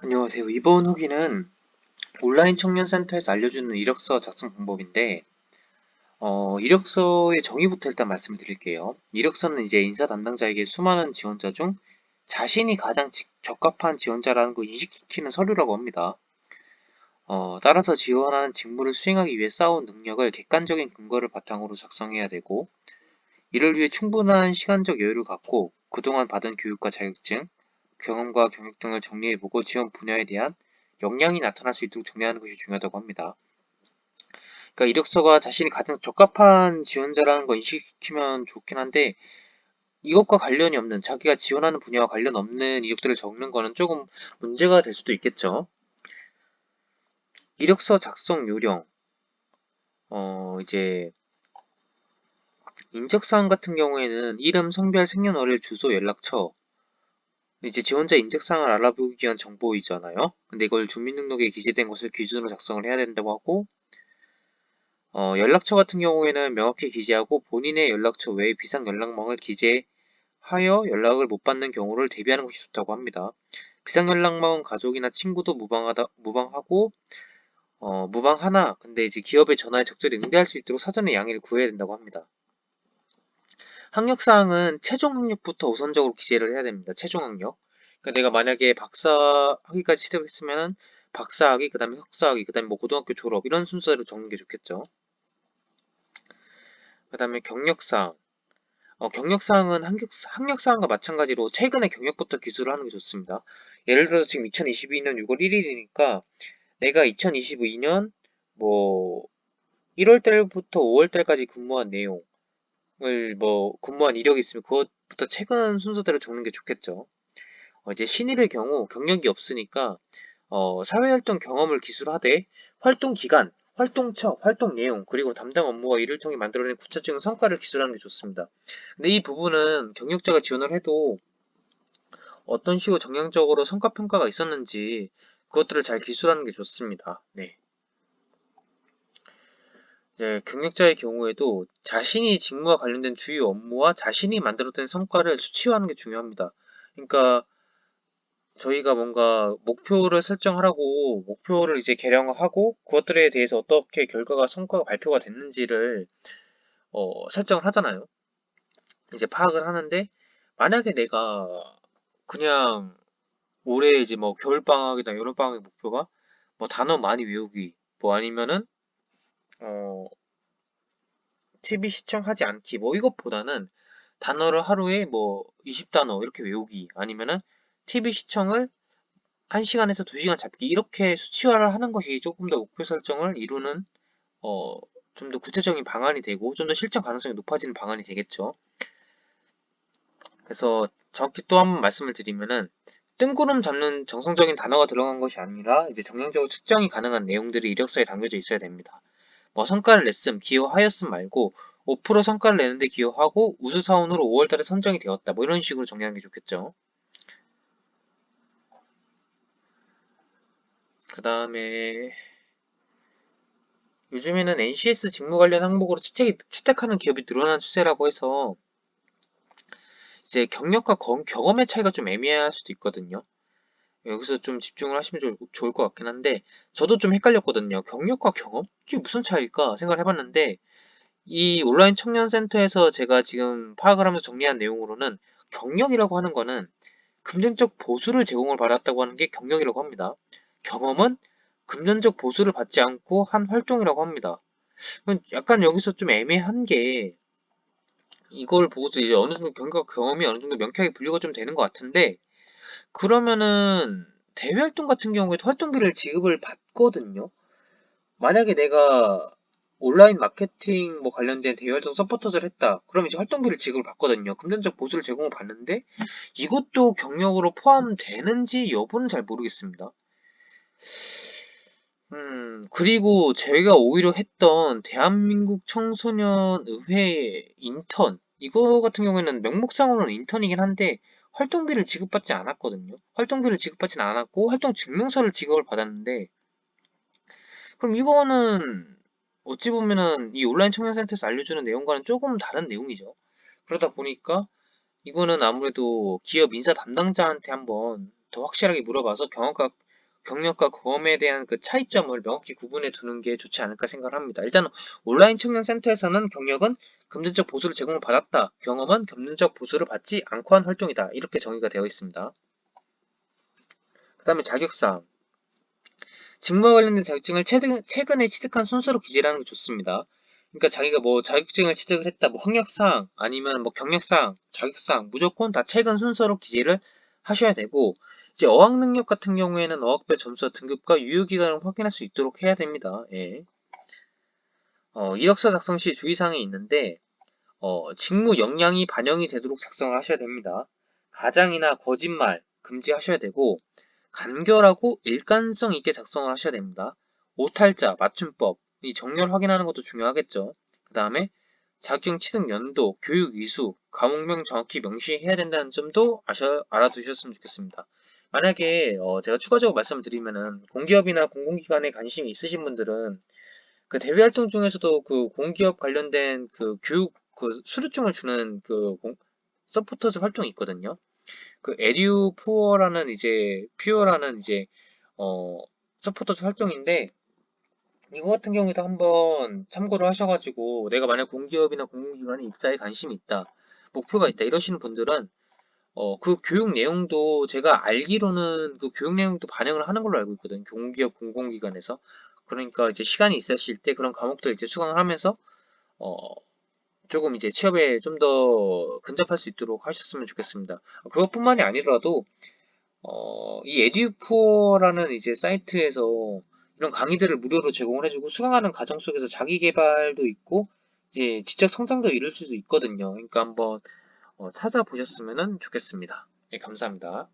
안녕하세요. 이번 후기는 온라인 청년센터에서 알려주는 이력서 작성 방법인데, 이력서의 정의부터 일단 말씀을 드릴게요. 이력서는 이제 인사 담당자에게 수많은 지원자 중 자신이 가장 적합한 지원자라는 걸 인식시키는 서류라고 합니다. 따라서 지원하는 직무를 수행하기 위해 쌓아온 능력을 객관적인 근거를 바탕으로 작성해야 되고, 이를 위해 충분한 시간적 여유를 갖고 그동안 받은 교육과 자격증, 경험과 경력 등을 정리해보고 지원 분야에 대한 역량이 나타날 수 있도록 정리하는 것이 중요하다고 합니다. 그러니까 이력서가 자신이 가장 적합한 지원자라는 걸 인식시키면 좋긴 한데, 이것과 관련이 없는, 자기가 지원하는 분야와 관련 없는 이력들을 적는 거는 조금 문제가 될 수도 있겠죠. 이력서 작성 요령, 이제 인적사항 같은 경우에는 이름, 성별, 생년월일, 주소, 연락처, 이제 지원자 인적사항을 알아보기 위한 정보이잖아요. 근데 이걸 주민등록에 기재된 것을 기준으로 작성을 해야 된다고 하고, 연락처 같은 경우에는 명확히 기재하고 본인의 연락처 외에 비상 연락망을 기재하여 연락을 못 받는 경우를 대비하는 것이 좋다고 합니다. 비상 연락망은 가족이나 친구도 무방하고, 무방하나, 근데 이제 기업의 전화에 적절히 응대할 수 있도록 사전에 양해를 구해야 된다고 합니다. 학력사항은 최종 학력부터 우선적으로 기재를 해야 됩니다. 최종 학력. 그러니까 내가 만약에 박사 학위까지 취득을 했으면 박사 학위, 그 다음에 석사 학위, 그 다음에 뭐 고등학교 졸업 이런 순서대로 적는 게 좋겠죠. 그 다음에 경력사항. 경력사항은 학력사항과 마찬가지로 최근의 경력부터 기술을 하는 게 좋습니다. 예를 들어서 지금 2022년 6월 1일이니까 내가 2022년 뭐 1월 달부터 5월 달까지 근무한 내용을 뭐 근무한 이력이 있으면 그것부터 최근 순서대로 적는 게 좋겠죠. 이제 신입의 경우 경력이 없으니까 사회활동 경험을 기술하되 활동 기간, 활동처, 활동 내용, 그리고 담당 업무와 이를 통해 만들어낸 구체적인 성과를 기술하는 게 좋습니다. 근데 이 부분은 경력자가 지원을 해도 어떤 식으로 정량적으로 성과 평가가 있었는지 그것들을 잘 기술하는 게 좋습니다. 네. 이제 경력자의 경우에도 자신이 직무와 관련된 주요 업무와 자신이 만들어낸 성과를 수치화하는 게 중요합니다. 그러니까 저희가 뭔가 목표를 설정하라고 목표를 이제 계량하고 그것들에 대해서 어떻게 결과가 성과가 발표가 됐는지를 설정을 하잖아요. 이제 파악을 하는데 만약에 내가 그냥 올해 이제 뭐 겨울방학이나 여름방학의 목표가 뭐 단어 많이 외우기 뭐 아니면은 어 TV 시청하지 않기 뭐 이것보다는 단어를 하루에 뭐 20단어 이렇게 외우기 아니면은 TV 시청을 1시간에서 2시간 잡기 이렇게 수치화를 하는 것이 조금 더 목표 설정을 이루는 어, 좀 더 구체적인 방안이 되고 좀 더 실천 가능성이 높아지는 방안이 되겠죠. 그래서 정확히 또 한 번 말씀을 드리면은 뜬구름 잡는 정성적인 단어가 들어간 것이 아니라 이제 정량적으로 측정이 가능한 내용들이 이력서에 담겨져 있어야 됩니다. 뭐 성과를 냈음, 기여하였음 말고 5% 성과를 내는데 기여하고 우수사원으로 5월달에 선정이 되었다. 뭐 이런 식으로 정리하는 게 좋겠죠. 그 다음에 요즘에는 NCS 직무 관련 항목으로 채택하는 기업이 늘어난 추세라고 해서 이제 경력과 경험의 차이가 좀 애매할 수도 있거든요. 여기서 좀 집중을 하시면 좋을 것 같긴 한데 저도 좀 헷갈렸거든요. 경력과 경험? 이게 무슨 차이일까 생각을 해봤는데 이 온라인 청년센터에서 제가 지금 파악을 하면서 정리한 내용으로는 경력이라고 하는 거는 금전적 보수를 제공을 받았다고 하는 게 경력이라고 합니다. 경험은 금전적 보수를 받지 않고 한 활동이라고 합니다. 약간 여기서 좀 애매한 게 이걸 보고서 이제 어느 정도 경험이 어느 정도 명쾌하게 분류가 좀 되는 것 같은데 그러면은 대외 활동 같은 경우에도 활동비를 지급을 받거든요. 만약에 내가 온라인 마케팅 뭐 관련된 대외 활동 서포터즈를 했다. 그럼 이제 활동비를 지급을 받거든요. 금전적 보수를 제공을 받는데 이것도 경력으로 포함되는지 여부는 잘 모르겠습니다. 그리고 저희가 오히려 했던 대한민국 청소년 의회 인턴, 이거 같은 경우에는 명목상으로는 인턴이긴 한데, 활동비를 지급받지 않았거든요. 활동비를 지급받지는 않았고, 활동 증명서를 지급을 받았는데, 그럼 이거는 어찌 보면은 이 온라인 청년센터에서 알려주는 내용과는 조금 다른 내용이죠. 그러다 보니까 이거는 아무래도 기업 인사 담당자한테 한번 더 확실하게 물어봐서 경력과 경험에 대한 그 차이점을 명확히 구분해 두는 게 좋지 않을까 생각을 합니다. 일단 온라인 청년 센터에서는 경력은 금전적 보수를 제공을 받았다. 경험은 금전적 보수를 받지 않고 한 활동이다. 이렇게 정의가 되어 있습니다. 그 다음에 자격사항. 직무와 관련된 자격증을 최근에 취득한 순서로 기재하는 게 좋습니다. 그러니까 자기가 뭐 자격증을 취득을 했다, 뭐 학력사항, 아니면 뭐 경력사항, 자격사항, 무조건 다 최근 순서로 기재를 하셔야 되고, 이제 어학능력 같은 경우에는 어학별 점수와 등급과 유효기간을 확인할 수 있도록 해야 됩니다. 예. 이력서 작성 시 주의사항이 있는데, 직무 역량이 반영이 되도록 작성을 하셔야 됩니다. 가장이나 거짓말 금지하셔야 되고, 간결하고 일관성 있게 작성을 하셔야 됩니다. 오탈자, 맞춤법, 이 정렬 확인하는 것도 중요하겠죠. 그 다음에 자격증 취득 연도, 교육 이수, 과목명 정확히 명시해야 된다는 점도 알아두셨으면 좋겠습니다. 만약에 제가 추가적으로 말씀을 드리면은 공기업이나 공공기관에 관심이 있으신 분들은 그 대외 활동 중에서도 그 공기업 관련된 그 교육 그 수료증을 주는 그 서포터즈 활동이 있거든요. 그 에듀 퓨어라는 이제 어 서포터즈 활동인데 이거 같은 경우에도 한번 참고를 하셔가지고 내가 만약 공기업이나 공공기관에 입사에 관심이 있다, 목표가 있다 이러시는 분들은 그 교육 내용도 제가 알기로는 그 교육 내용도 반영을 하는 걸로 알고 있거든요. 공기업 공공기관에서. 그러니까 이제 시간이 있으실 때 그런 과목들 이제 수강을 하면서 어 조금 이제 취업에 좀 더 근접할 수 있도록 하셨으면 좋겠습니다. 그것뿐만이 아니라도 이 에듀푸어라는 이제 사이트에서 이런 강의들을 무료로 제공을 해주고 수강하는 과정 속에서 자기 개발도 있고 이제 지적 성장도 이룰 수도 있거든요. 그러니까 한번 찾아보셨으면 좋겠습니다. 네, 감사합니다.